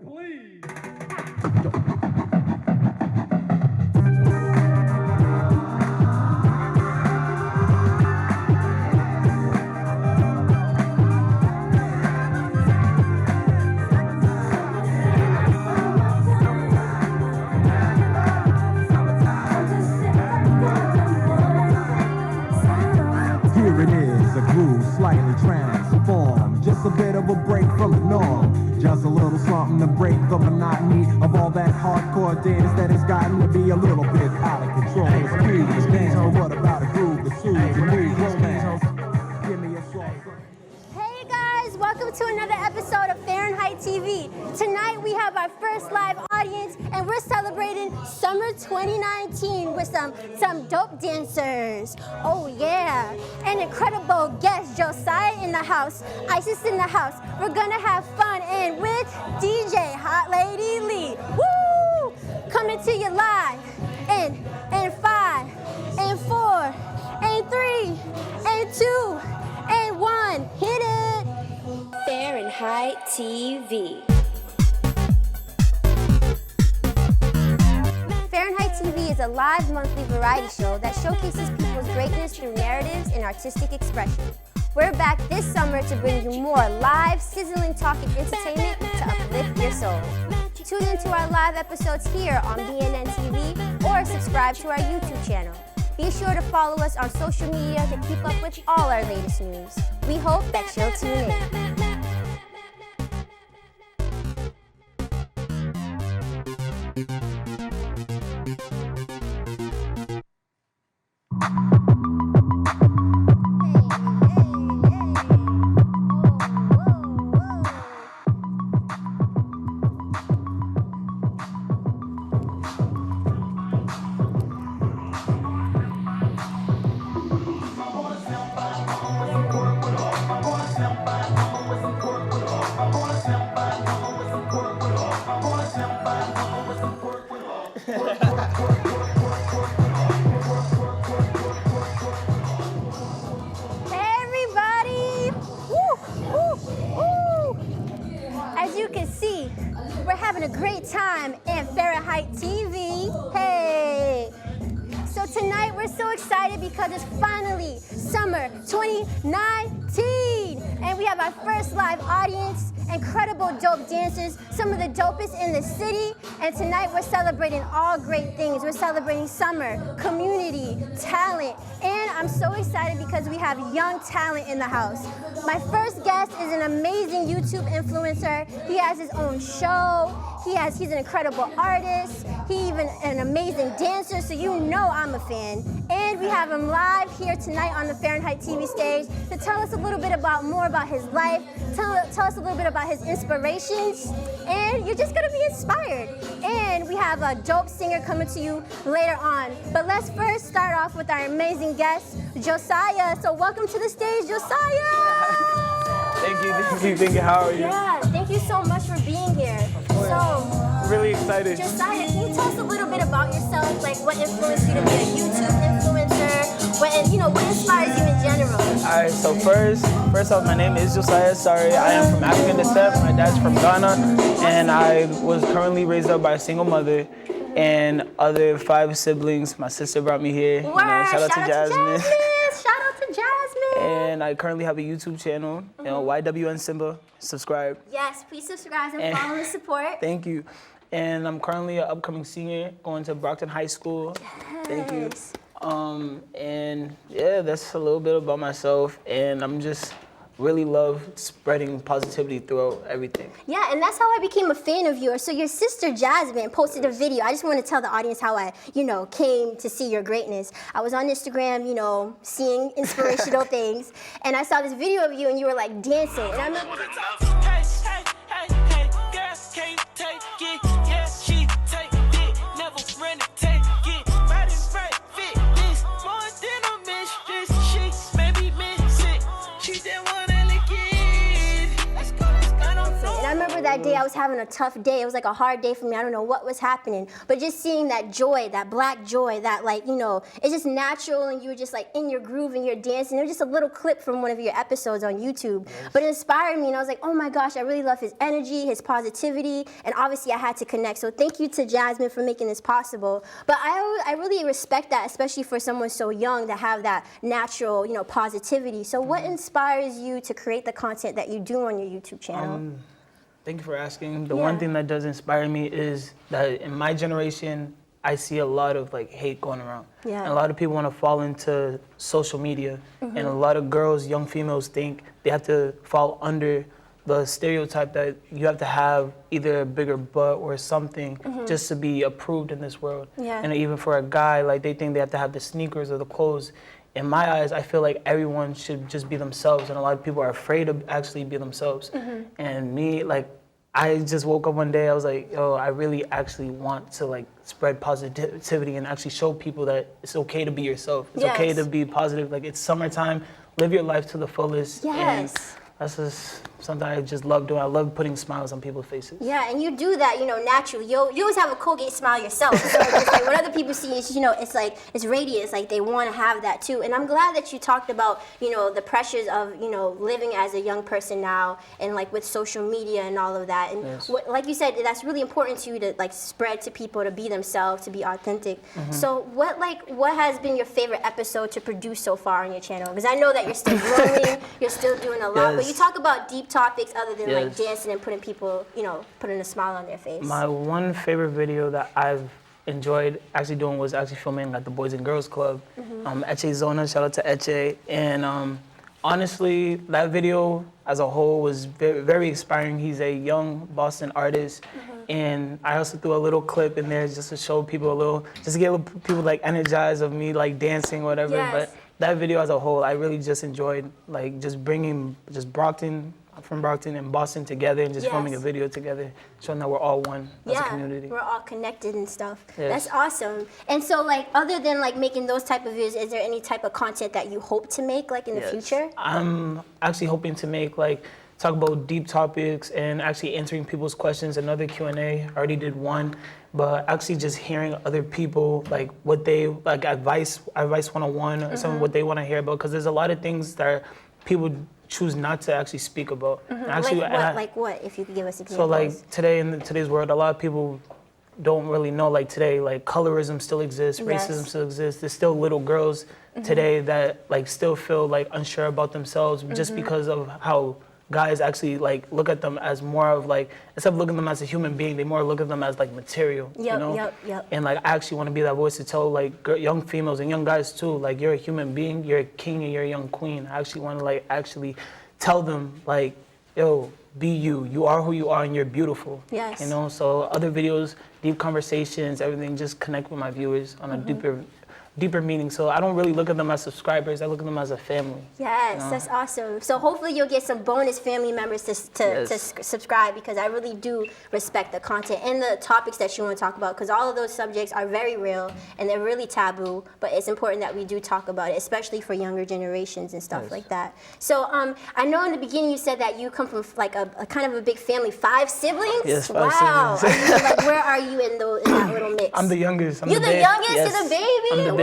please. Here it is, a groove slightly transformed. Just a bit of a break from the norm. Just a little something to break the monotony of all that hardcore dance that has gotten to be a little bit out of control. Excuse me, so what about a groove that soothes and moves romance? Give me a song. Hey guys, welcome to another episode of Fahrenheit TV. Tonight we have our first live audience and we're celebrating summer 2019 with some dope dancers. Oh yeah, an incredible guest, Josiah in the house, Isis in the house. We're gonna have fun and with DJ Hot Lady Lee. Woo! Coming to you live in 5 and 4 and 3 and 2 and 1. Hit it! Fahrenheit TV. Fahrenheit TV is a live monthly variety show that showcases people's greatness through narratives and artistic expression. We're back this summer to bring you more live, sizzling talk and entertainment to uplift your soul. Tune into our live episodes here on BNN TV or subscribe to our YouTube channel. Be sure to follow us on social media to keep up with all our latest news. We hope that you'll tune in. A great time in Fahrenheit TV. Hey! So tonight we're so excited because it's finally summer 2019 and we have our first live audience, incredible dope dancers, some of the dopest in the city, and tonight we're celebrating all great things. We're celebrating summer, community, talent, and I'm so excited because we have young talent in the house. My first guest is an amazing YouTube influencer. He has his own show. He's an incredible artist. He's even an amazing dancer, so you know I'm a fan. And we have him live here tonight on the Fahrenheit TV stage to tell us a little bit more about his life, tell us a little bit about his inspirations, and you're just gonna be inspired. And we have a dope singer coming to you later on. But let's first start off with our amazing guest, Josiah. So welcome to the stage, Josiah! Thank you. How are you? Yeah, thank you so much for being here. So, really excited. Josiah, can you tell us a little bit about yourself? Like, what influenced you to be a YouTube influencer? What inspires you in general? All right, so first off, my name is Josiah Asare. I am from African descent. My dad's from Ghana, and I was currently raised up by a single mother and other 5 siblings. My sister brought me here. Shout out to Jasmine. Shout out to Jasmine. And I currently have a YouTube channel, YWN Simba. Subscribe. Yes, please subscribe and follow and support. Thank you. And I'm currently an upcoming senior going to Brockton High School. Yes. Thank you. And yeah, that's a little bit about myself. And I'm just really love spreading positivity throughout everything. Yeah, and that's how I became a fan of yours. So your sister Jasmine posted a video. I just want to tell the audience how I, came to see your greatness. I was on Instagram, seeing inspirational things, and I saw this video of you, and you were like dancing. And I remember. that day I was having a tough day. It was like a hard day for me. I don't know what was happening. But just seeing that joy, that black joy, that like, you know, it's just natural and you were just like in your groove and you're dancing. There was just a little clip from one of your episodes on YouTube. Yes. But it inspired me and I was like, oh my gosh, I really love his energy, his positivity, and obviously I had to connect. So thank you to Jasmine for making this possible. But I really respect that, especially for someone so young to have that natural, you know, positivity. So what inspires you to create the content that you do on your YouTube channel? Thank you for asking. The one thing that does inspire me is that in my generation, I see a lot of like hate going around. Yeah. And a lot of people want to fall into social media. And a lot of girls, young females think they have to fall under the stereotype that you have to have either a bigger butt or something just to be approved in this world. Yeah. And even for a guy, like they think they have to have the sneakers or the clothes. In my eyes, I feel like everyone should just be themselves, and a lot of people are afraid to actually be themselves. And me, like, I just woke up one day, I was like, yo, I really actually want to like spread positivity and actually show people that it's okay to be yourself. It's okay to be positive. Like, it's summertime, live your life to the fullest. Yes. And that's just something I just love doing. I love putting smiles on people's faces. Yeah, and you do that, you know, naturally. You always have a Colgate smile yourself. So it's like when other people see it, you know, it's like, it's radiant. It's like they want to have that too. And I'm glad that you talked about, you know, the pressures of, you know, living as a young person now and like with social media and all of that. And like you said, that's really important to you to like spread to people, to be themselves, to be authentic. So what has been your favorite episode to produce so far on your channel? Because I know that you're still growing, you're still doing a lot, but you talk about deep topics other than like dancing and putting people, you know, putting a smile on their face. My one favorite video that I've enjoyed actually doing was actually filming at the Boys and Girls Club. Eche Zona, shout out to Eche. And honestly, that video as a whole was very, very inspiring. He's a young Boston artist. And I also threw a little clip in there just to show people a little, just to get people like energized of me like dancing or whatever. But that video as a whole, I really just enjoyed like just bringing Brockton, from Brockton and Boston together and just filming a video together, showing that we're all one as a community. We're all connected and stuff. That's awesome. And so like, other than like making those type of videos, is there any type of content that you hope to make like in the future? I'm actually hoping to make like, talk about deep topics and actually answering people's questions. Another Q&A, I already did one, but actually just hearing other people, like what they, like advice 101 or something, what they want to hear about, because there's a lot of things that people choose not to actually speak about. Actually, like what, if you could give us examples? So like today, in today's world, a lot of people don't really know, like today, like colorism still exists, racism still exists. There's still little girls today that like still feel like unsure about themselves just because of how guys actually like look at them as more of like, instead of looking at them as a human being, they more look at them as like material, you know? And like, I actually want to be that voice to tell like young females and young guys too, like you're a human being, you're a king and you're a young queen. I actually want to like actually tell them like, yo, be you. You are who you are and you're beautiful. Yes. You know, so other videos, deep conversations, everything, just connect with my viewers on a deeper meaning. So I don't really look at them as subscribers, I look at them as a family. Yes, that's awesome. So hopefully you'll get some bonus family members to subscribe, because I really do respect the content and the topics that you want to talk about, because all of those subjects are very real and they're really taboo, but it's important that we do talk about it, especially for younger generations and stuff like that. So I know in the beginning you said that you come from like a kind of a big family, 5 siblings? Yes, 5 siblings. I mean, like, where are you in that little mix? I'm the youngest. You're the youngest to the baby? I'm the baby.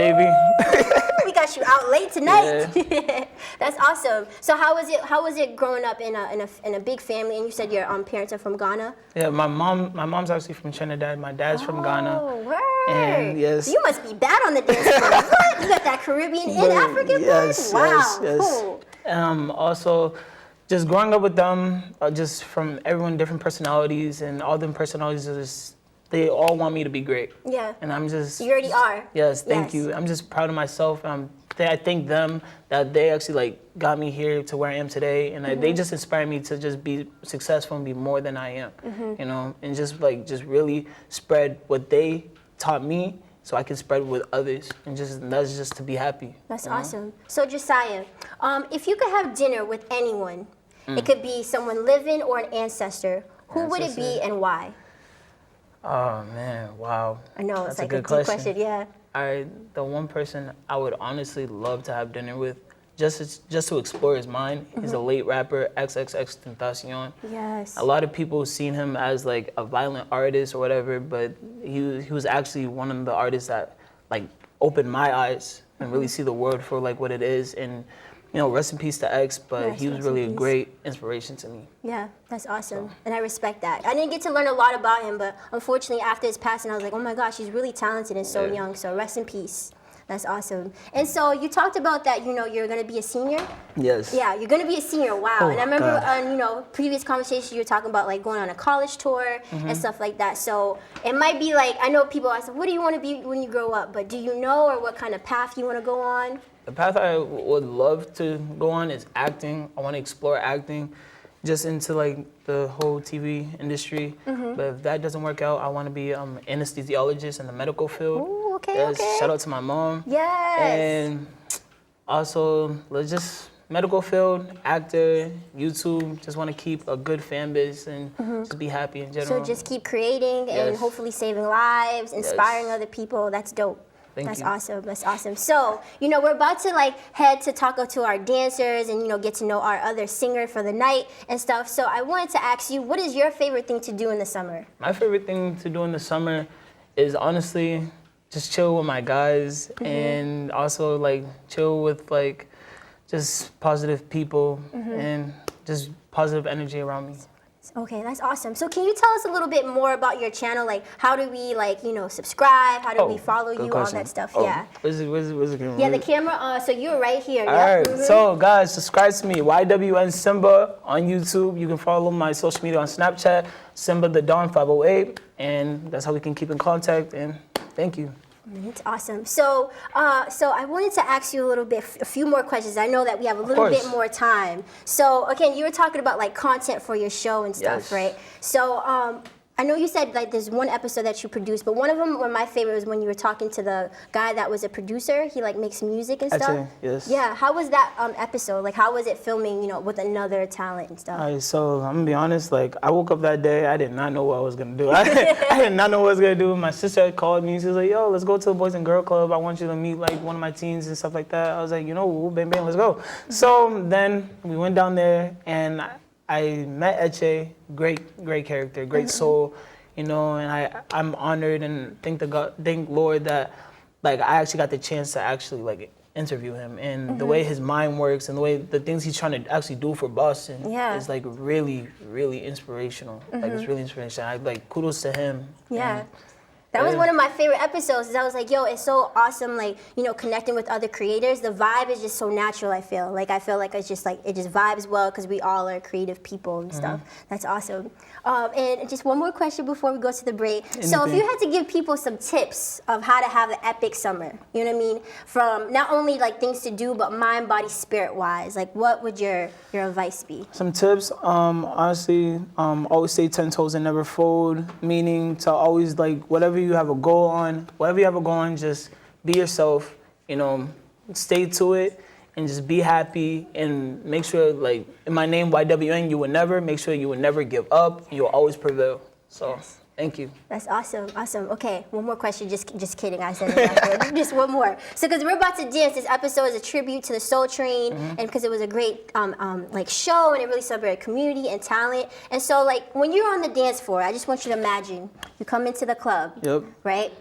We got you out late tonight. Yeah. That's awesome. So how was it growing up in a big family? And you said your parents are from Ghana? Yeah, my mom's actually from Trinidad. My dad's from Ghana. Oh, word. And you must be bad on the dance floor. What? You got that Caribbean and African blood? Wow. Cool. Also, just growing up with them, just from everyone, different personalities, and all them personalities are just, they all want me to be great. Yeah. And I'm just... You already are. Yes, thank you. I'm just proud of myself. I thank them that they actually like got me here to where I am today, and they just inspire me to just be successful and be more than I am, you know, and just really spread what they taught me so I can spread with others, and that's just to be happy. That's awesome. So Josiah, if you could have dinner with anyone, it could be someone living or an ancestor, who would it be and why? Oh man, wow. I know, it's like a deep question, yeah. The one person I would honestly love to have dinner with, just to explore his mind. He's a late rapper, XXXTentacion. Yes. A lot of people seen him as like a violent artist or whatever, but he was actually one of the artists that like opened my eyes and really see the world for like what it is. And you know, rest in peace to X, but Yes, he was rest in really a peace. great inspiration to me. Yeah, that's awesome. And I respect that. I didn't get to learn a lot about him, but unfortunately after his passing, I was like, oh my gosh, he's really talented and so young. So rest in peace. That's awesome. And so you talked about that, you know, you're going to be a senior? Yes. Yeah, you're going to be a senior. Wow. Oh, and I remember God. on, you know, previous conversations you were talking about like going on a college tour and stuff like that. So it might be like, I know people ask, what do you want to be when you grow up? But do you know or what kind of path you want to go on? The path I would love to go on is acting. I want to explore acting just into like the whole TV industry. But if that doesn't work out, I want to be an anesthesiologist in the medical field. Ooh, okay, Yes, okay. shout out to my mom. Yes. And also, let's just medical field, actor, YouTube. Just want to keep a good fan base and just be happy in general. So just keep creating and Yes. hopefully saving lives, inspiring other people. That's dope. That's you. awesome. That's awesome. So, you know, we're about to like head to talk to our dancers and, you know, get to know our other singer for the night and stuff. So I wanted to ask you, what is your favorite thing to do in the summer? My favorite thing to do in the summer is honestly just chill with my guys and also like chill with like just positive people and just positive energy around me. Okay, that's awesome. So can you tell us a little bit more about your channel? Like, how do we like, you know, subscribe? How do we follow good you? question. All that stuff. Oh, Yeah. Where's the camera? Yeah, the camera. So you're right here. All Yep. right, so guys, subscribe to me, YWN Simba on YouTube. You can follow my social media on Snapchat, Simba the Dawn 508, and that's how we can keep in contact. And thank you. It's awesome. So, so I wanted to ask you a few more questions. I know that we have a little course. bit more time. So, again, you were talking about like content for your show and stuff, Yes. right? So, I know you said like there's one episode that you produced, but one of them, my favorite was when you were talking to the guy that was a producer. He like makes music and stuff. Actually, yes. Yeah. How was that episode? Like, how was it filming? You know, with another talent and stuff. All right, so I'm gonna be honest, like I woke up that day, I did not know what I was gonna do. I did not know what I was gonna do. My sister had called me, she was like, yo, let's go to the Boys and Girl Club. I want you to meet like one of my teens and stuff like that. I was like, you know, bang, bang, let's go. So then we went down there and I met Eche, great character, great soul, you know, and I'm honored and thank Lord that like I actually got the chance to actually like interview him and the way his mind works and the things he's trying to actually do for Boston is like really inspirational. Like it's really inspirational. I like kudos to him. Yeah. And That was one of my favorite episodes. Is I was like, yo, it's so awesome, like, you know, connecting with other creators. The vibe is just so natural, I feel. Like, I feel like it's just like, it just vibes well because we all are creative people and stuff. That's awesome. And just one more question before we go to the break. So if you had to give people some tips of how to have an epic summer, you know what I mean? From not only like things to do, but mind, body, spirit wise, like what would your advice be? Some tips, honestly, always stay 10 toes and never fold, meaning to always like whatever you have a goal on, just be yourself, you know, stay to it and just be happy and make sure like in my name, YWN, make sure you would never give up, you'll always prevail. So thank you. That's awesome, awesome. Okay, one more question, just kidding, I said it. Just one more. So because we're about to dance, this episode is a tribute to the Soul Train and because it was a great like show and it really celebrated community and talent. And so like when you're on the dance floor, I just want you to imagine, you come into the club, right?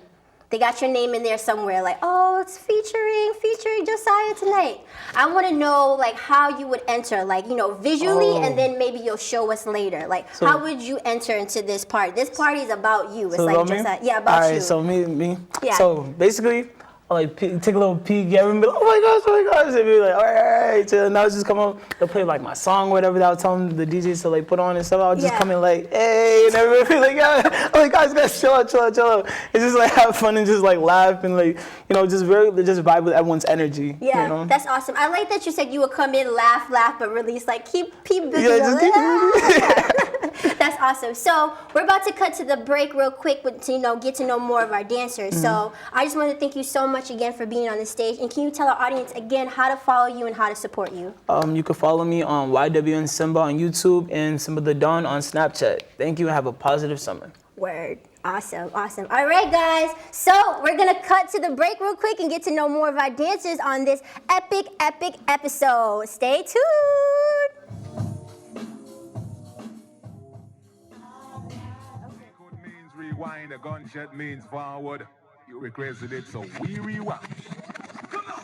They got your name in there somewhere, like, oh, it's featuring Josiah tonight. I want to know, like, how you would enter, like, you know, visually, and then maybe you'll show us later. Like, so, how would you enter into this party? This party is about you. It's so like about Josiah. Me? Yeah, about All right, you. so me. Yeah. So basically, I like take a little peek, everyone be like, oh my gosh, and be like, all right. So now it's just come up, they'll play like my song or whatever that I was telling the DJs to like put on and stuff. I'll just come in like, hey, and everybody be like, yeah. I'm like, guys, chill out. It's just like have fun and just like laugh and like, you know, just vibe with everyone's energy. Yeah, you know? That's awesome. I like that you said you would come in, laugh, but release, like keep busy. Yeah, just keep That's awesome. So we're about to cut to the break real quick to, you know, get to know more of our dancers. So I just want to thank you so much again for being on the stage. And can you tell our audience again how to follow you and how to support you? You can follow me on YWN Simba on YouTube and Simba the Dawn on Snapchat. Thank you and have a positive summer. Word. Awesome, awesome. All right, guys. So we're going to cut to the break real quick and get to know more of our dancers on this epic, epic episode. Stay tuned. Means rewind, a gunshot means forward. You requested it, so we rewind. Come on.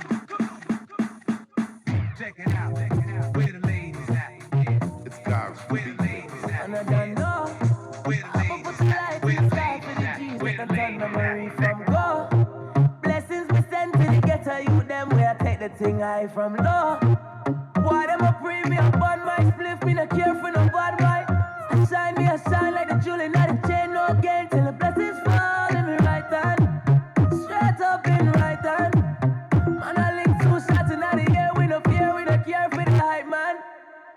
Check it out. Where the ladies at? Yeah. It's Girlz. Where the ladies at? And I don't know. Where the ladies at? Where the ladies at? Where the ladies from go. Blessings be sent to the ghetto youth them where I take the thing high from low. Why them a premium bun my spliff me no care for no bad boy. I shine like the jewel in the chain no gain till the blessings fall in me right hand. Straight up in right hand. Man I link 2 shots in the air we no fear we no care for the hype man.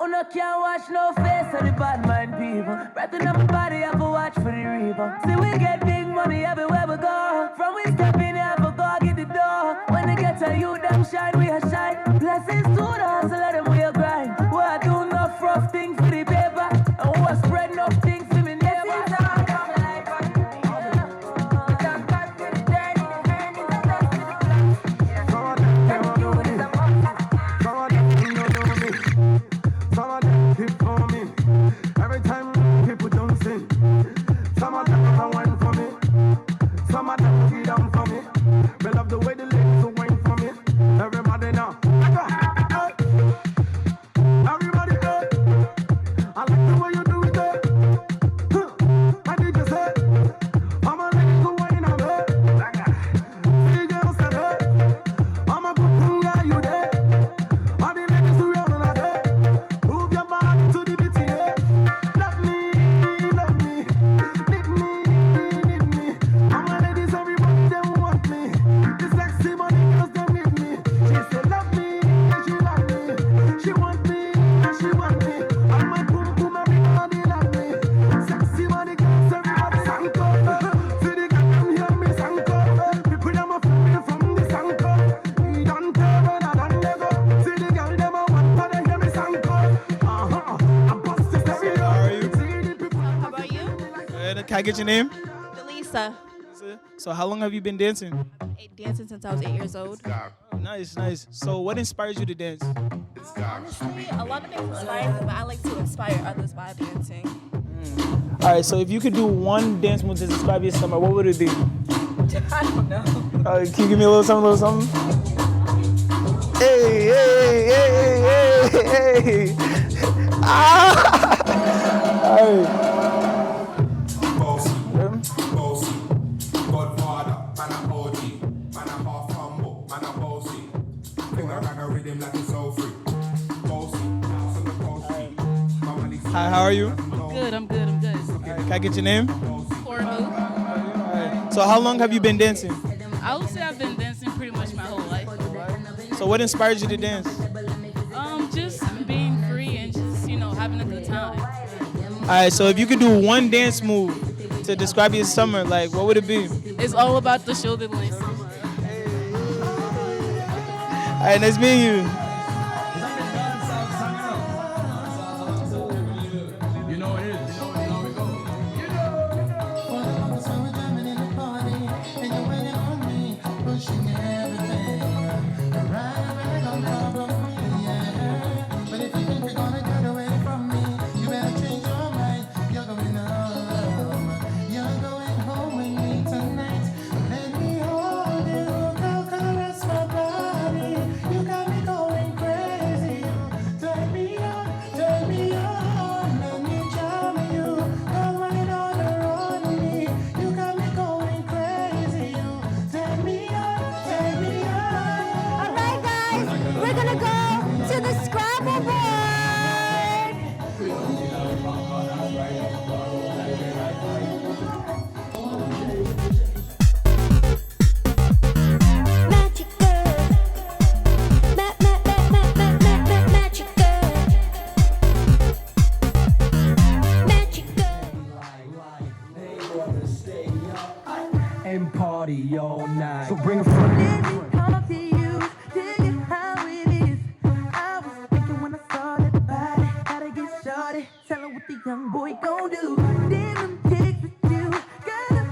No can't wash no face of the bad mind people. Breath in my body, I go watch for the reaper. See we get big money everywhere we go. From we step in here, we go get the door. When they get to you, them shine, we a shine. Blessings to the hustle, let them we a grind. We a do enough rough things for the paper. And we a spread enough things for me neighbor. Every time people don't sing, some of them are wine for me, some of them get down for me. Me love the way the ladies are wine for me. Everybody now, everybody I like the way you do it there. I did just say, I'm a lady who wine on her. See girls said her, I'm a good thing guy you there. All the ladies who are on there, move your body to the beat. Can I get your name? DaLisa. So how long have you been dancing? Dancing since I was 8 years old. Oh, nice. So what inspires you to dance? Honestly, a lot of things inspire me, but I like to inspire others by dancing. All right, so if you could do one dance move to describe your summer, what would it be? I don't know. Can you give me a little something? Hey. Ah! All right. Hi, how are you? I'm good. Can I get your name? Korlu. Right. So how long have you been dancing? I would say I've been dancing pretty much my whole life. So what inspired you to dance? Just being free and just, having a good time. All right, so if you could do one dance move to describe your summer, like what would it be? It's all about the shoulder length. All right, nice meeting you. All night. So bring a friend. Talk to you, tell you how it is. I was thinking when I saw that body, gotta get started. Tell her what the young boy gon' do. Damn them pics with you, gotta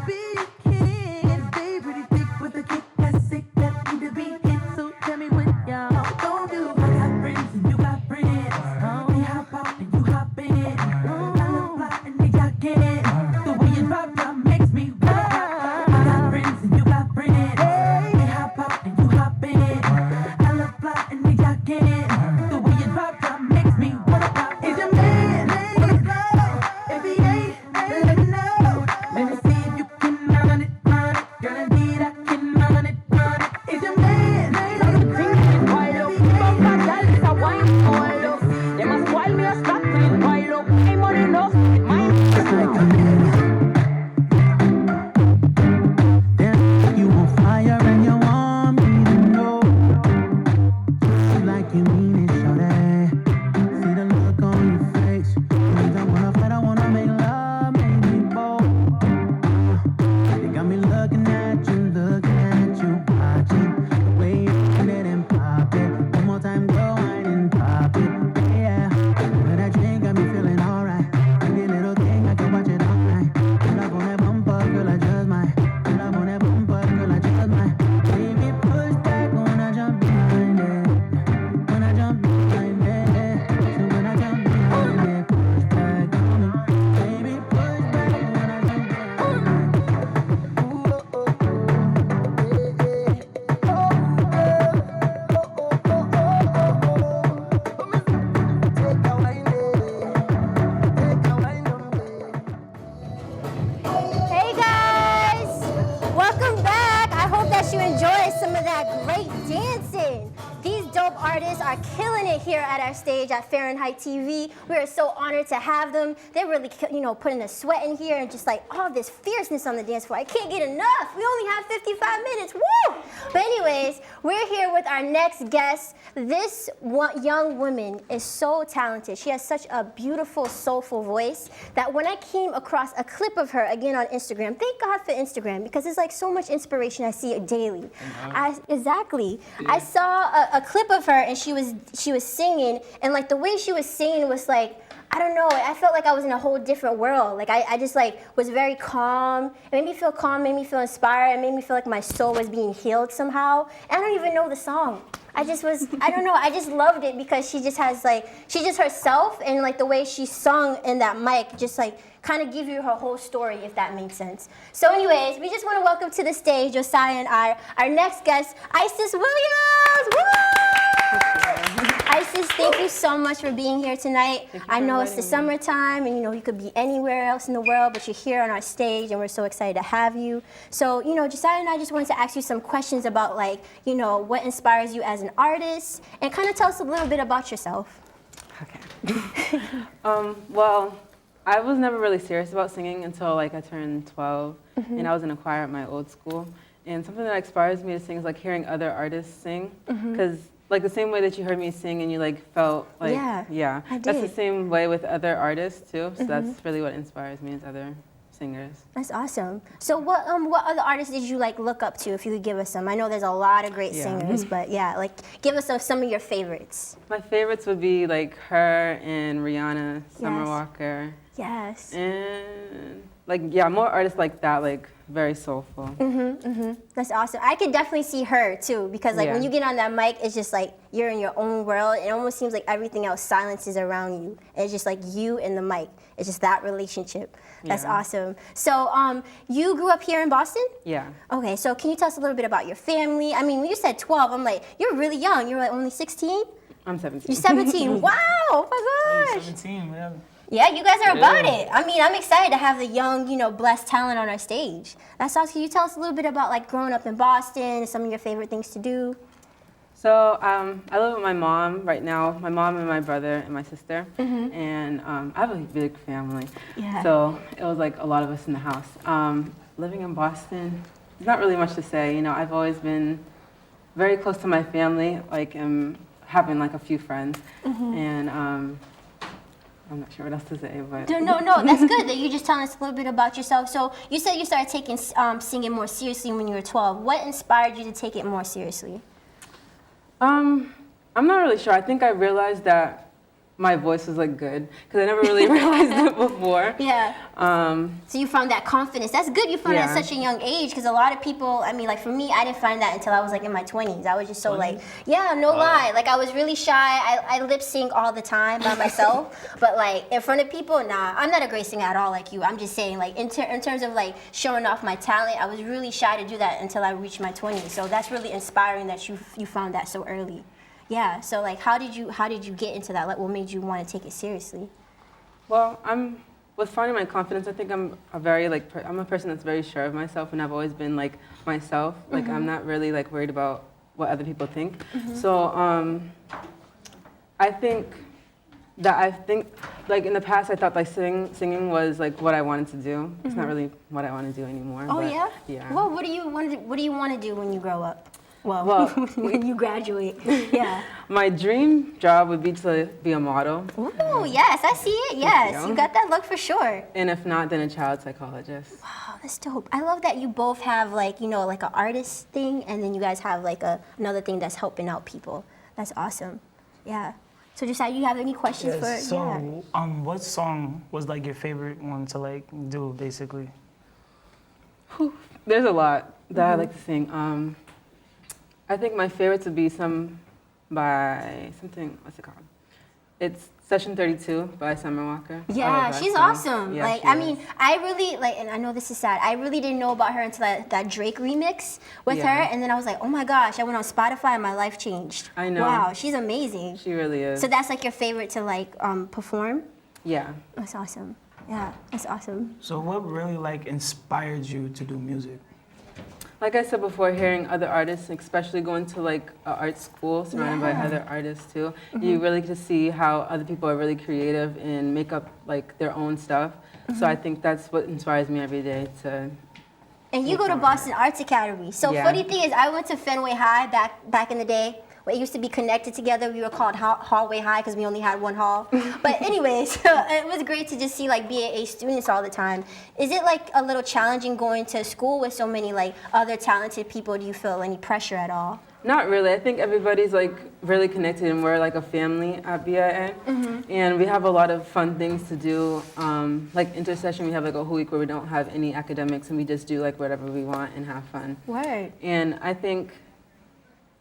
artists are killing it here at our stage at Fahrenheit TV. We are so honored to have them. They're really, putting the sweat in here and just like all this fierceness on the dance floor. I can't get enough. We only have 55 minutes. Woo! But anyways, we're here with our next guest. This young woman is so talented. She has such a beautiful, soulful voice that when I came across a clip of her again on Instagram, thank God for Instagram because it's like so much inspiration I see it daily. Exactly. Yeah. I saw a clip of her and she was singing, and like the way she was singing was like, I don't know, I felt like I was in a whole different world. Like I just like was very calm. It made me feel calm, made me feel inspired, it made me feel like my soul was being healed somehow. And I don't even know the song. I don't know, I just loved it because she just has like, she's just herself, and like the way she sung in that mic just like kind of give you her whole story, if that makes sense. So anyways, we just want to welcome to the stage Josiah and our next guest, Isis Williams. Woo! Isis, thank you so much for being here tonight. I know it's the summertime and you could be anywhere else in the world, but you're here on our stage and we're so excited to have you. So, Josiah and I just wanted to ask you some questions about like, what inspires you as an artist, and kind of tell us a little bit about yourself. Okay. Well, I was never really serious about singing until like I turned 12, and I was in a choir at my old school. And something that inspires me to sing is like hearing other artists sing, because like the same way that you heard me sing and you like felt like, yeah, that's the same way with other artists too. So that's really what inspires me, is other singers. That's awesome. So what other artists did you like look up to, if you could give us some? I know there's a lot of great singers, but yeah, like give us some of your favorites. My favorites would be like her and Rihanna, Summer Walker. Yes. And like, yeah, more artists like that, like very soulful. That's awesome. I could definitely see her too, because like when you get on that mic, it's just like you're in your own world. It almost seems like everything else silences around you. It's just like you and the mic. It's just that relationship. That's awesome. So you grew up here in Boston? Yeah. Okay, so can you tell us a little bit about your family? I mean, when you said 12, I'm like, you're really young. You're like only 16? I'm 17. You're 17. Wow, oh my gosh. 17, yeah. Yeah, you guys are about it. I mean, I'm excited to have the young, blessed talent on our stage. That's awesome. Can you tell us a little bit about like growing up in Boston, some of your favorite things to do? So I live with my mom right now, my mom and my brother and my sister, and I have a big family. Yeah. So it was like a lot of us in the house. Living in Boston, there's not really much to say. I've always been very close to my family, like having like a few friends, and I'm not sure what else to say, but... No, that's good that you just telling us a little bit about yourself. So you said you started taking singing more seriously when you were 12. What inspired you to take it more seriously? I'm not really sure. I think I realized that my voice was like good, because I never really realized it before. Yeah. So you found that confidence. That's good you found that at such a young age, because a lot of people, I mean, like for me, I didn't find that until I was like in my 20s. I was just so like, lie. Like I was really shy. I lip sync all the time by myself, but like in front of people, nah. I'm not a great singer at all like you. I'm just saying like in terms of like showing off my talent, I was really shy to do that until I reached my 20s. So that's really inspiring that you found that so early. Yeah, so like how did you get into that? Like what made you want to take it seriously? Well, with finding my confidence, I think I'm a person that's very sure of myself, and I've always been like myself. Like I'm not really like worried about what other people think. So I think like in the past I thought like singing was like what I wanted to do. It's not really what I want to do anymore. Oh, but, yeah? Well, what do you want to do when you grow up? Well, when you graduate, yeah. My dream job would be to be a model. Ooh, yes, I see it, yes. You got that look for sure. And if not, then a child psychologist. Wow, that's dope. I love that you both have like, like an artist thing, and then you guys have like another thing that's helping out people. That's awesome, yeah. So Josiah, you have any questions for? So, what song was like your favorite one to like do, basically? There's a lot that I like to sing. I think my favorites would be some by what's it called? It's Session 32 by Summer Walker. Yeah, she's awesome. Yeah, like, I mean, I really, like, and I know this is sad, I really didn't know about her until that Drake remix with her, and then I was like, oh my gosh, I went on Spotify and my life changed. I know. Wow, she's amazing. She really is. So that's like your favorite to like perform? Yeah. That's awesome. Yeah, that's awesome. So what really like inspired you to do music? Like I said before, hearing other artists, especially going to like an art school surrounded by other artists too, you really get to see how other people are really creative and make up like their own stuff. So I think that's what inspires me every day to. And you go to Boston Arts Academy. So funny thing is, I went to Fenway High back in the day. It used to be connected together. We were called Hallway High because we only had one hall. But anyways, it was great to just see like BAA students all the time. Is it like a little challenging going to school with so many like other talented people? Do you feel any pressure at all? Not really. I think everybody's like really connected and we're like a family at BIA. And we have a lot of fun things to do. Like intersession, we have like a whole week where we don't have any academics and we just do like whatever we want and have fun. Word. And I think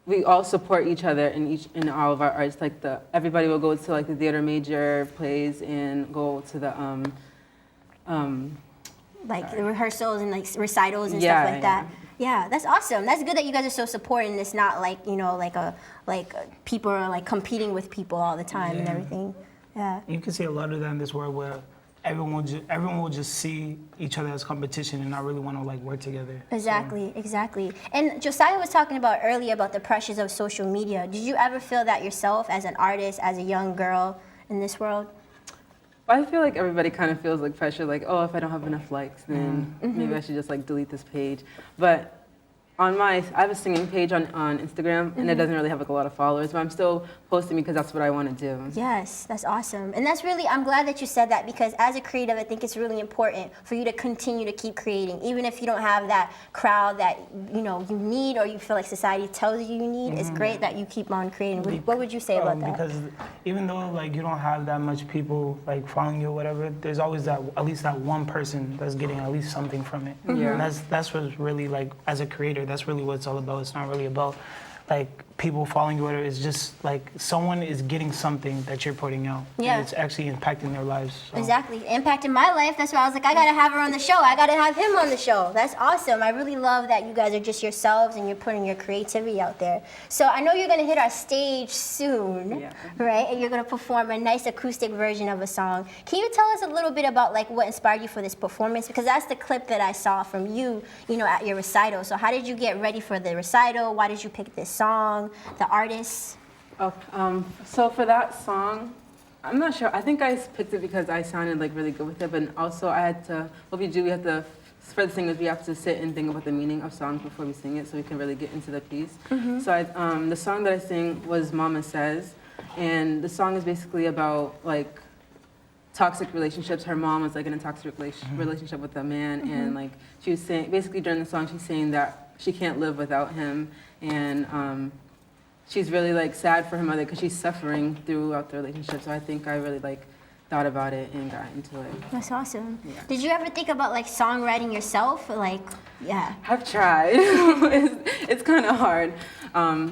we all support each other in all of our arts. Like everybody will go to like the theater major plays and go to the like the rehearsals and like recitals and stuff like that. Yeah, that's awesome. That's good that you guys are so supportive and it's not like, you know, like people are like competing with people all the time and everything. Yeah. You can see a lot of that in this world where everyone will just see each other as competition and not really want to like work together. Exactly, exactly. And Josiah was talking about earlier about the pressures of social media. Did you ever feel that yourself as an artist, as a young girl in this world? I feel like everybody kind of feels like pressure, like, oh, if I don't have enough likes, then maybe I should just like delete this page. But I have a singing page on Instagram, and it doesn't really have like a lot of followers, but I'm still posting because that's what I want to do. Yes, that's awesome. And that's really, I'm glad that you said that because as a creative, I think it's really important for you to continue to keep creating, even if you don't have that crowd that, you know, you need or you feel like society tells you you need. It's great that you keep on creating. What would you say about that? Because even though like you don't have that much people like following you or whatever, there's always at least that one person that's getting at least something from it. And that's what's really like, as a creator, that's really what it's all about. It's not really about like people following you, whatever. It's just like someone is getting something that you're putting out. Yeah. And it's actually impacting their lives. So. Exactly. Impacting my life. That's why I was like, I gotta have her on the show. I gotta have him on the show. That's awesome. I really love that you guys are just yourselves and you're putting your creativity out there. So I know you're gonna hit our stage soon, right? And you're gonna perform a nice acoustic version of a song. Can you tell us a little bit about like what inspired you for this performance? Because that's the clip that I saw from you, you know, at your recital. So how did you get ready for the recital? Why did you pick this song? The artist? So for that song, I'm not sure. I think I picked it because I sounded like really good with it, but also I had to, what we do, we have to, for the singers, we have to sit and think about the meaning of songs before we sing it so we can really get into the piece. So the song that I sing was Mama Says, and the song is basically about like toxic relationships. Her mom was like in a toxic relationship with a man, and like she was saying, basically during the song, she's saying that she can't live without him, and she's really like sad for her mother because she's suffering throughout the relationship. So I think I really like thought about it and got into it. That's awesome. Yeah. Did you ever think about like songwriting yourself? Or, like, I've tried. it's kind of hard.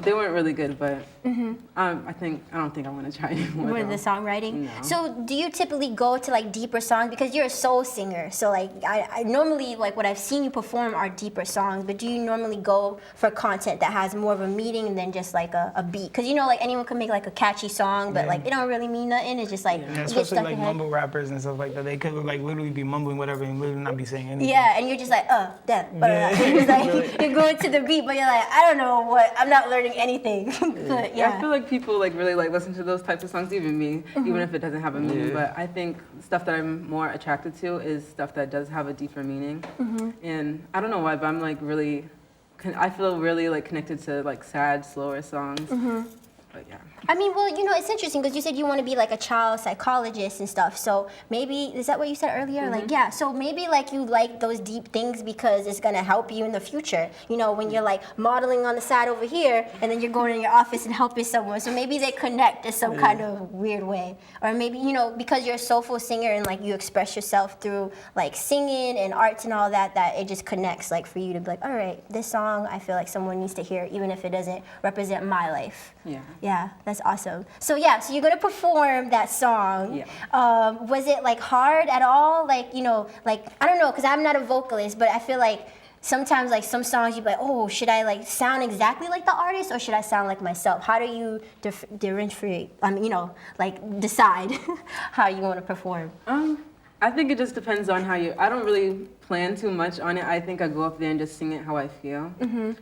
They weren't really good, but I don't think I want to try anymore. With the songwriting? No. So do you typically go to like deeper songs? Because you're a soul singer, so like I normally, like what I've seen you perform are deeper songs, but do you normally go for content that has more of a meaning than just like a beat? Because you know, like anyone can make like a catchy song, but like it don't really mean nothing. It's just like, especially like mumble rappers and stuff like that. They could like literally be mumbling whatever and literally not be saying anything. Yeah, and you're just like, that. You're just like, you're going to the beat, but you're like, I don't know what, I'm not learning anything. But I feel like people like really like listen to those types of songs, even me, even if it doesn't have a meaning. But I think stuff that I'm more attracted to is stuff that does have a deeper meaning. And I don't know why, but I'm like really, I feel really like connected to like sad, slower songs. But yeah. I mean, well, you know, it's interesting because you said you want to be like a child psychologist and stuff. So maybe, is that what you said earlier? Like, yeah, so maybe like you like those deep things because it's going to help you in the future. You know, when you're like modeling on the side over here and then you're going in your office and helping someone. So maybe they connect in some kind of weird way. Or maybe, you know, because you're a soulful singer and like you express yourself through like singing and arts and all that, that it just connects like for you to be like, all right, this song I feel like someone needs to hear even if it doesn't represent my life. Yeah, that's awesome. So yeah, so you're gonna perform that song. Was it like hard at all? Like, you know, like, I don't know, because I'm not a vocalist, but I feel like sometimes like some songs you'd be like, oh, should I like sound exactly like the artist or should I sound like myself? How do you differentiate, you know, like decide how you want to perform? I think it just depends on how you. I don't really plan too much on it. I think I go up there and just sing it how I feel.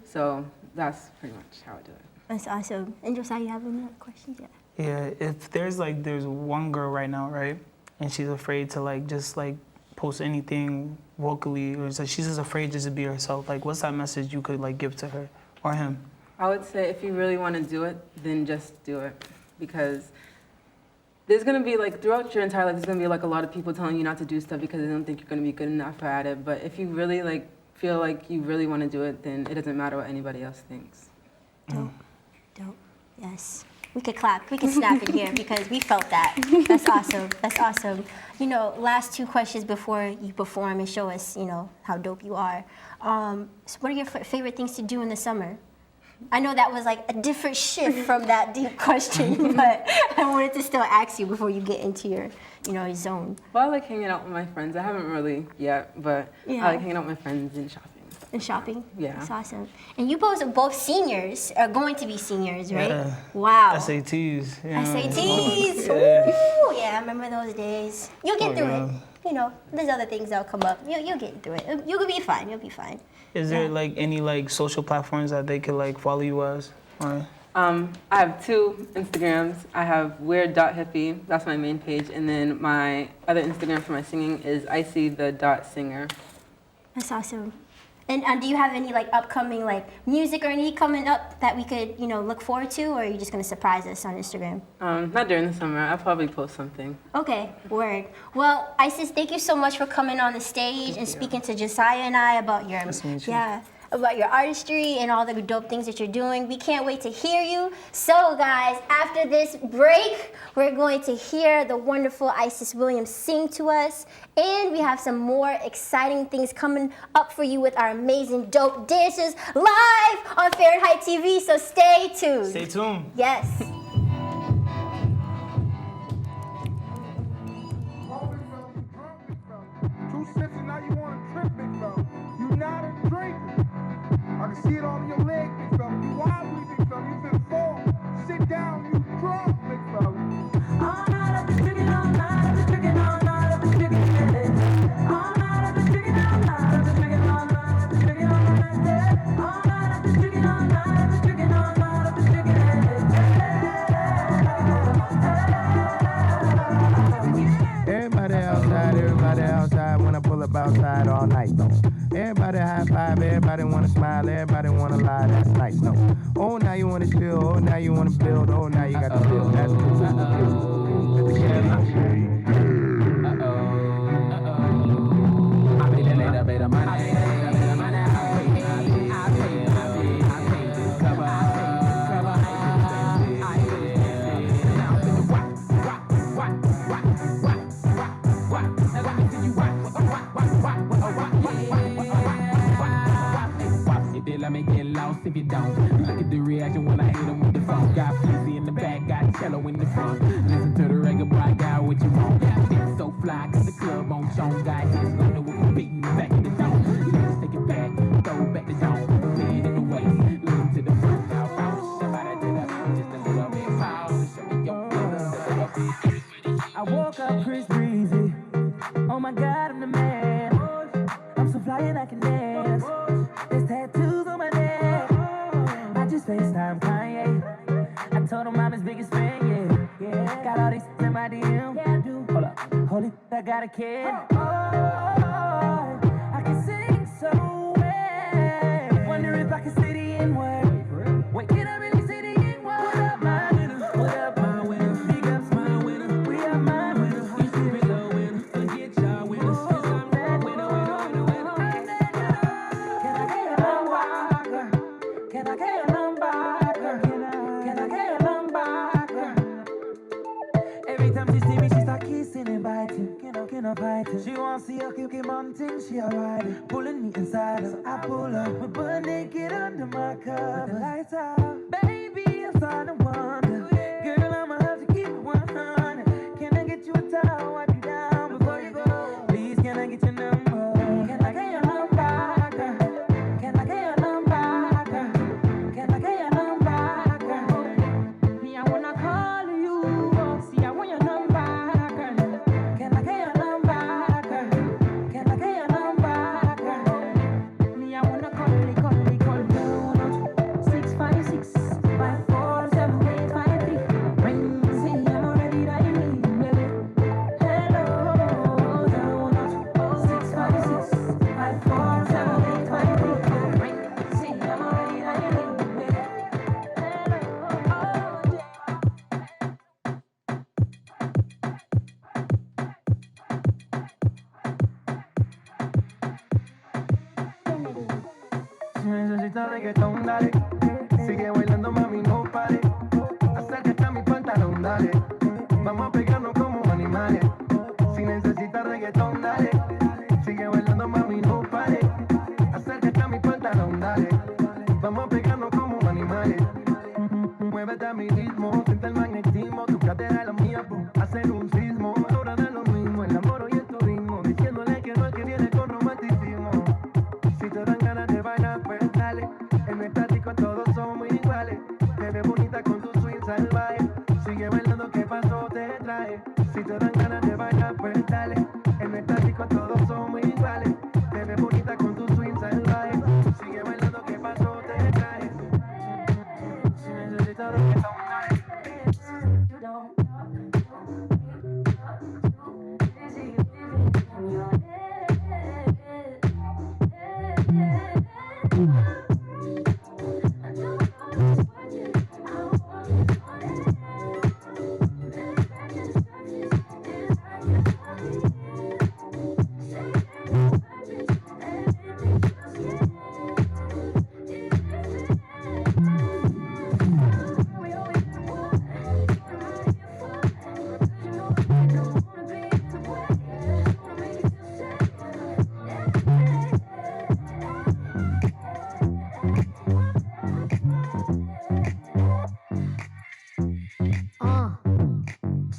So that's pretty much how I do it. That's awesome. And Josiah, you have any other questions? Yeah. Yeah, if there's one girl right now, right, and she's afraid to like just like post anything vocally, or so she's just afraid just to be herself. Like, what's that message you could like give to her or him? I would say if you really want to do it, then just do it, because there's gonna be like throughout your entire life, there's gonna be like a lot of people telling you not to do stuff because they don't think you're gonna be good enough at it. But if you really like feel like you really want to do it, then it doesn't matter what anybody else thinks. Dope. Yes. We could clap. We could snap in here because we felt that. That's awesome. That's awesome. You know, last 2 questions before you perform and show us, you know, how dope you are. So what are your favorite things to do in the summer? I know that was like a different shift from that deep question, but I wanted to still ask you before you get into your, you know, zone. Well, I like hanging out with my friends. I haven't really yet, but I like hanging out with my friends and shopping. And shopping? Yeah. That's awesome. And you both are both seniors, are going to be seniors, right? Yeah. Wow. SATs. Yeah. SATs. Yeah. Ooh, yeah, I remember those days. You'll get through it. You know, there's other things that'll come up. You'll get through it. You'll be fine. You'll be fine. Is there like any like social platforms that they could like follow you as? Or? I have 2 Instagrams. I have weird.hippie, that's my main page, and then my other Instagram for my singing is icy.singer. That's awesome. And do you have any like upcoming like music or any coming up that we could, you know, look forward to, or are you just gonna surprise us on Instagram? Not during the summer. I'll probably post something. Okay, word. Well, Isis, thank you so much for coming on the stage and speaking to Josiah and I about your about your artistry and all the dope things that you're doing. We can't wait to hear you. So guys, after this break, we're going to hear the wonderful Isis Williams sing to us. And we have some more exciting things coming up for you with our amazing dope dancers live on Fahrenheit TV. So stay tuned. Stay tuned. Yes. Two sips and now you want to trip, big fella. You not a drinker. I can see it all in your leg, big fella. You wobbly, big fella. You finna fall. Sit down, you drunk, big fella. All night I've been drinking, all night I've been drinking, all night I've been drinking. All night I've been drinking, all night I've been drinking, all night I've been drinking, all night. All night I've been drinking, all night I've been drinking, all night I've been drinking. Everybody outside, when I pull up outside all night, though. Everybody high five, everybody wanna smile, everybody wanna lie, that's nice, no. Oh, now you wanna chill, oh, now you wanna build, oh, now you got to build, that's cool. Let me get lost if you don't. Look at the reaction when I hit him with the phone. Got Flizzy in the back, got cello in the front. Listen to the reggae boy, got what you want. It's so fly, cause the club on show. Got his London with the beat in the back of the dome. Let's take it back, throw back the dome. Lean in the waist, look to the front. Now bounce, somebody to the just a little bit power. Show me your love. I woke up Chris Breezy. Oh my God, I'm the man. I'm so fly and I can dance. There's tattoos on my neck. I just FaceTime Kanye. I told him I'm his biggest fan, yeah. Got all these in my DM. Yeah, I do. Hold up. Holy, I got a kid. Oh, I can sing so well. Wonder if I can say the N-word. Wait, can I really say the N-word? What up, my winner? What up, my winner? Big ups, my winner. We are my winner. You should be the winner. Forget y'all winners. Cause I'm that winner, winner, winner, winner. Can I get a number? Can I get a number? Can I get a number? Every time she see me, she start kissing and biting. Can I bite her? She wants to see a cookie mountain, she alright. Pulling me inside her, so I pull up. We're butt naked under my cover. The lights out, baby, I'm starting to wonder. Girl, I'ma have to keep it 100. Can I get you a towel, wipe you down before you go? Please, can I get your number? Can I get your number, girl? Can I get your number, girl? Can I get your number, girl? Me, I wanna call you. See, I want your number, girl. Can I get your number, necesitas reggaetón, dale. Sigue bailando, mami, no pare. Acércate a mi pantalón, dale. Vamos a pegarnos como animales. Si necesitas reggaetón, dale. Sigue bailando, mami, no pare. Acércate a mi pantalón, dale. Vamos a pegarnos como animales. Muévete a mi ritmo, siente el magnetismo. Tu cadera es la mía, hacer un sismo. Ahora da lo mismo, el amor y el turismo. Diciéndole que no es que viene con romanticismo. Si te dan ganas de bailar, pues dale. En el tático todos somos iguales. Te ves bonita con tu swing salvaje. Sigue bailando, ¿qué pasó? Te trae. Si te dan ganas de bailar, pues dale. En el tático todos somos iguales. Te ves bonita con tu swing salvaje. Sigue bailando, ¿qué pasó? Te trae. Si necesitas reggaetón, dale.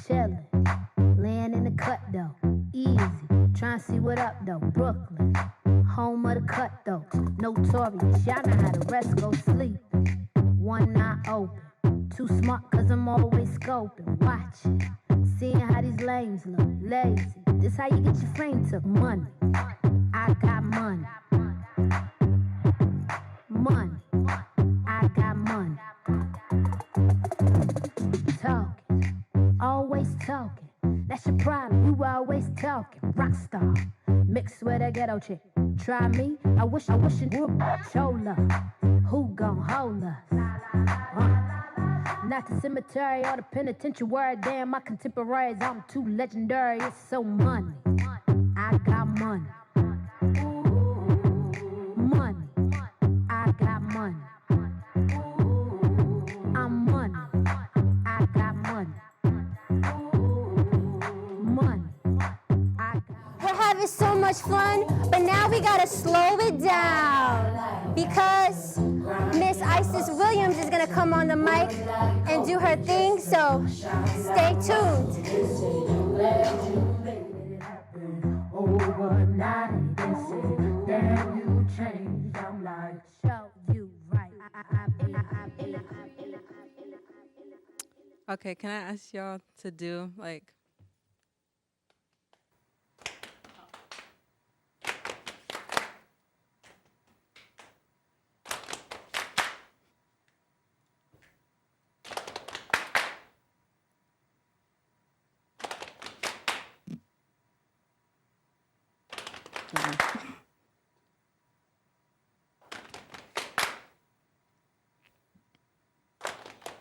Chillin', laying in the cut though, easy. Tryna see what up though, Brooklyn, home of the cutthroats, notorious. Y'all know how the rest go sleep. One eye open, too smart 'cause I'm always scoping, watching, seeing how these lames look, lazy. This how you get your frame took, money. I got money, money. I got money. Talking, always talking. That's your problem, you always talking. Rockstar, mixed with a ghetto chick. Try me, I wish it would show love. Who gon' hold us? Not the cemetery or the penitentiary. Damn, my contemporaries, I'm too legendary. It's so money. I got money. Money. I got money. I'm money. I got money. Money. We're having so much fun, but now we gotta slow it down because Miss Isis Williams is gonna come on the mic and do her thing, so stay tuned. Overnight, they say, damn, you changed. I'm like, show you right. Okay, can I ask y'all to do like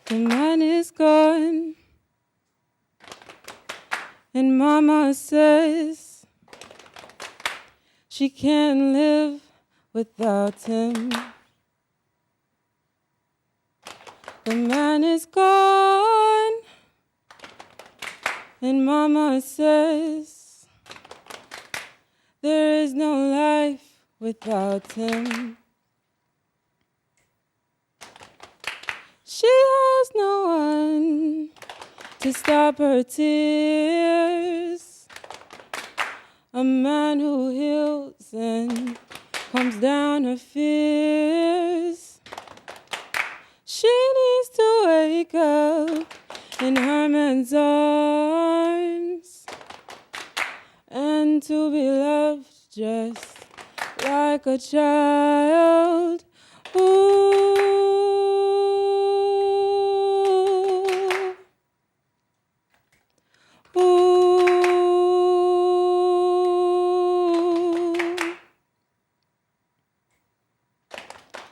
the man is gone, and Mama says she can't live without him. The man is gone, and Mama says there is no life without him. She has no one to stop her tears. A man who heals and calms down her fears. She needs to wake up in her man's arms and to be loved just like a child. Ooh.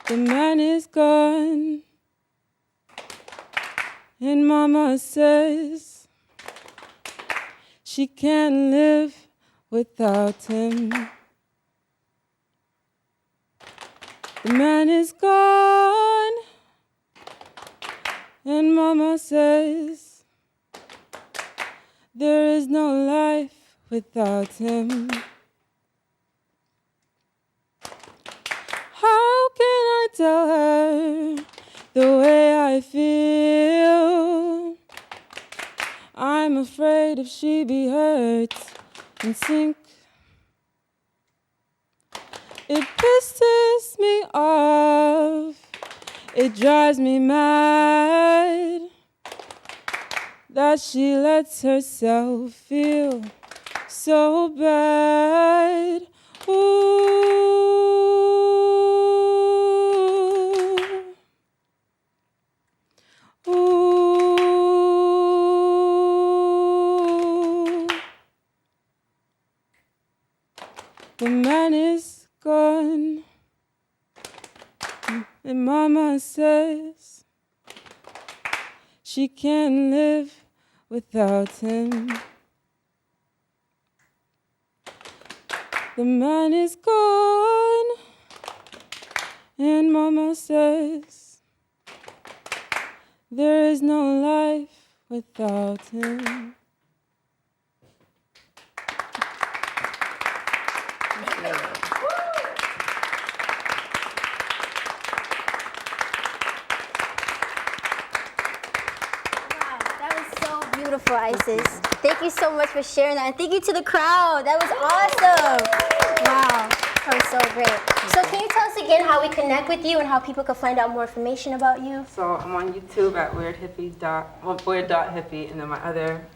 The man is gone, and Mama says she can't live without him. The man is gone, and mama says there is no life without him. How can I tell her the way I feel? I'm afraid if she be hurt and sink. It pisses me off, it drives me mad that she lets herself feel so bad. Ooh. Ooh. The man is gone, and mama says she can't live without him. The man is gone, and mama says there is no life without him. Beautiful, Isis. Thank you so much for sharing that. And thank you to the crowd. That was awesome. Wow. That was so great. So can you tell us again how we connect with you and how people can find out more information about you? So I'm on YouTube at weird.hippie, and then my other,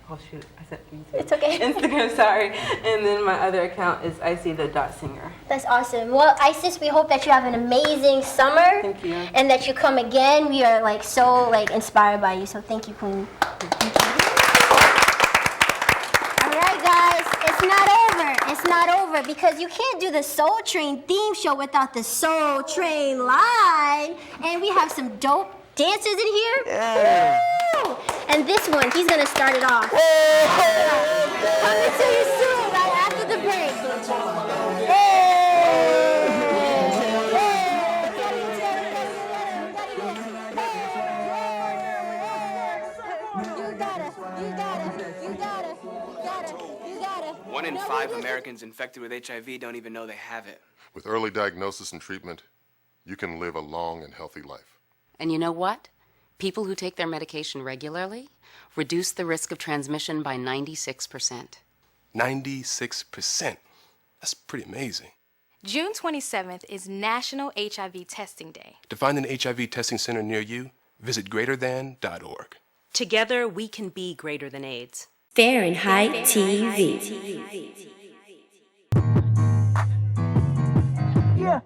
oh shoot, I said YouTube. It's okay. Instagram, sorry. And then my other account is icy.singer. That's awesome. Well, Isis, we hope that you have an amazing summer. Thank you. And that you come again. We are so inspired by you. So thank you, Queen. Thank you. All right, guys, it's not over. It's not over because you can't do the Soul Train theme show without the Soul Train line. And we have some dope dancers in here. Yeah. Woo! And this one, he's gonna start it off. Coming to you soon, right after the break. One in 5 Americans infected with HIV don't even know they have it. With early diagnosis and treatment, you can live a long and healthy life. And you know what? People who take their medication regularly reduce the risk of transmission by 96%. 96%? That's pretty amazing. June 27th is National HIV Testing Day. To find an HIV testing center near you, visit greaterthan.org. Together, we can be greater than AIDS. Fahrenheit TV. Yeah.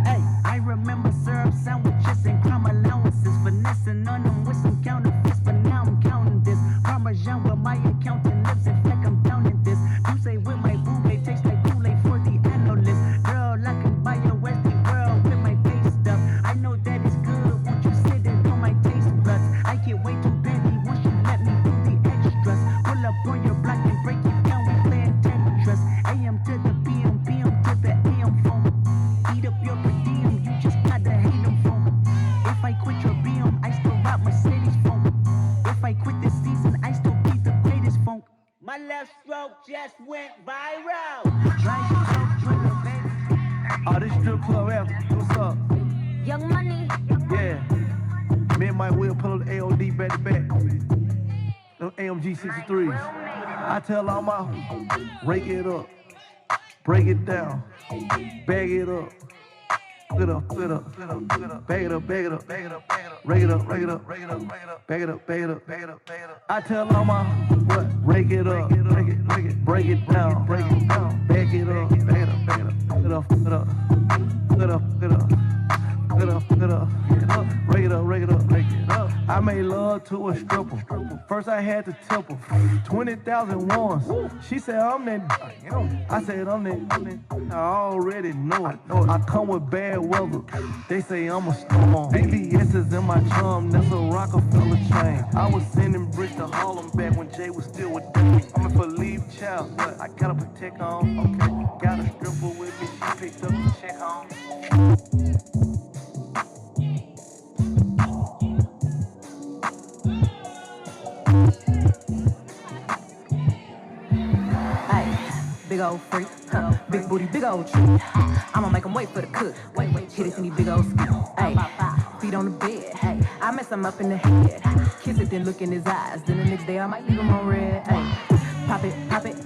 Hey, I remember syrup sandwiches and crime allowances. Finessing on them with some counterfeits, but now I'm counting this. Parmesan with my accountant lips, in fact I'm down in this. You say with my boo, they taste like Kool-Aid for the analyst. Girl, I can buy your Western world with my base stuff. I know that it's good, won't you sit it on my taste buds? I can't wait to Benny once you let me do the extras. Pull up on your block and break it down, we playing Tetris. AM to the PM, PM to the AM phone. Eat up your per diem, you just gotta hate them phone. If I quit your BM, I still rock Mercedes phone. If I quit this season, I still be the greatest phone. My left stroke just went viral. Oh, this strip club after. What's up? Young Money. Yeah. Me and Mike Will pull up the AOD back to back. Them AMG 63s. I tell all my rake it up, break it down, bag it up. Bag it up, bag it up, bag it up, rake it up, rake it up, bag it up, bag it up, bag it up. I tell all my what? Rake it up, break it, break it down, bag it up, bag it up, rake it up. I made love to a stripper. First I had to tip her 20,000 ones. She said I'm that. I said I'm that. I already know it. I come with bad weather. They say I'm a storm. BBS is in my charm. That's a Rockefeller chain. I was sending bricks to Harlem back when Jay was still with me. I'm for leave child, but I gotta protect on. Okay. Got a stripper with me. She picked up the check home. big booty, big old tree. I'ma make him wait for the cook. Wait, hit it in these big old skis. Hey, feet on the bed. Hey, I mess him up in the head. Kiss it, then look in his eyes. Then the next day I might leave him on red. Hey, pop it,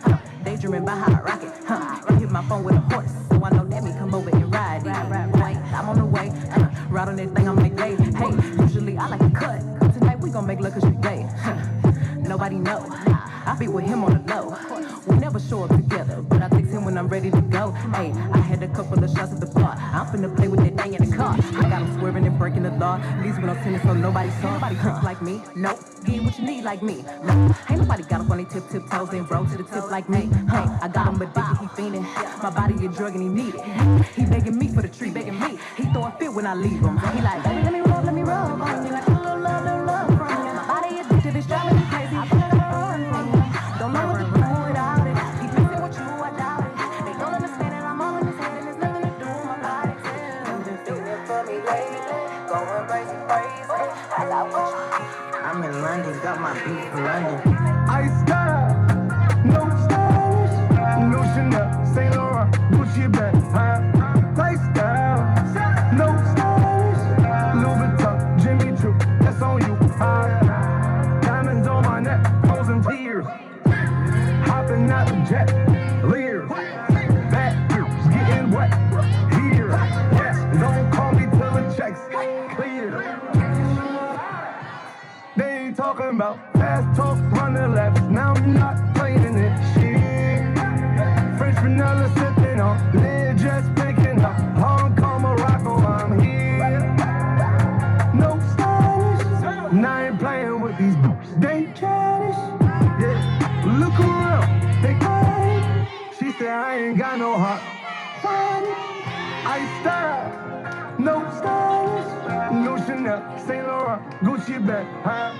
daydreaming about how I rock it. I hit my phone with a horse, so I know that me come over and ride it. Wait, I'm on the way. Ride on that thing, I'm like, hey, usually I like to cut. Tonight we gon' make love 'cause you gay. Nobody know. I be with him on the low. We never show up together, but I text him when I'm ready to go. Hey, I had a couple of shots at the bar. I'm finna play with that thing in the car. I got him swerving and breaking the law. At least when I'm tennis, so nobody saw. Nobody tricks like me. Nope. Get what you need like me. No, ain't nobody got up on their tip toes and roll to the tip like me. Hey, I got him addicted, he fiending. My body a drug and he need it. He begging me for the treat, begging me. He throw a fit when I leave him. He like, baby, let me roll. He like, little love from you. My body addicted, it's driving me crazy. Don't know what to do without it. He messing with you, I doubt it. They don't understand it, I'm all in his head and there's nothing to do with my body. You've been feeling for me lately, going crazy. I got what you need. I'm in London, got my beat from London. Ice style, no styles, no Chanel, Saint Laurent, Gucci bag, lifestyle, no styles, Louis Vuitton, Jimmy Choo, that's on you. Diamonds on my neck, frozen tears. Hopping out the jet, Lear. Back years, getting wet here. Yes, don't call me till the checks clear. They ain't talking about fast talk, run the laps. Now I'm not playing it. Shit. French vanilla sipping on, lid just picking up. Hong Kong, Morocco, I'm here. No stylish, and I ain't playing with these boots. They childish. Yeah, look around, they crying. She said I ain't got no heart. Fine, I style, no stylish, no Chanel, Saint Laurent, Gucci bag, tight.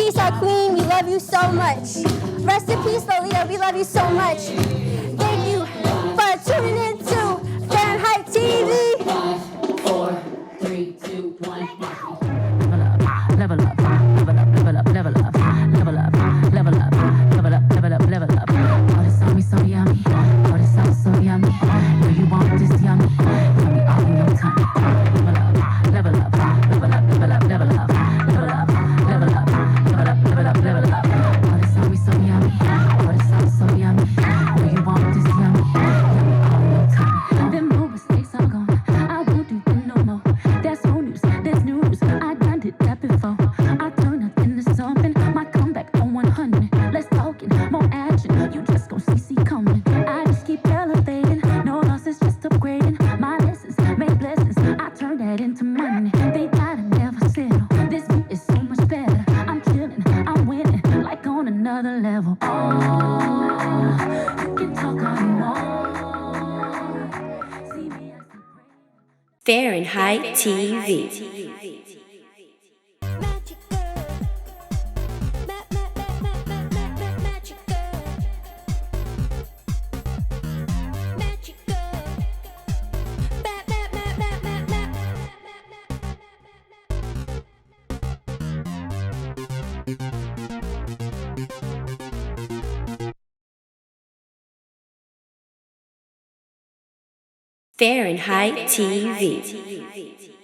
peace, our queen. We love you so much. Rest in peace, Lolita. We love you so much. Thank you for tuning in to Fahrenheit TV. 5, 4, 3, 2, 1. Level up, level up, level up, level up, level up, level up, level up, level up, level up. Oh, this on me so yummy. Oh, this sauce so yummy. Do you want this yummy? Yummy all in your tummy. Level up, level up, level up, level up, level up, level up, level up, level up, level up. Oh, this on me so yummy. Oh, this sauce so yummy. Do you want this yummy? Yummy all in your tummy. Them no mistakes are gone. I won't do them no more. That's old news. That's news. I done did that before. I turn up into something. My comeback on 100. Let's talk it. More action. You just gon' see coming. I just keep elevating. No loss is just upgrading. My lessons make blessings. I turn that into money. They gotta never settle. This beat is so much better. I'm chilling. I'm winning. Like on another level. Oh, you can talk all you want. See me as the Fahrenheit TV. Fahrenheit TV.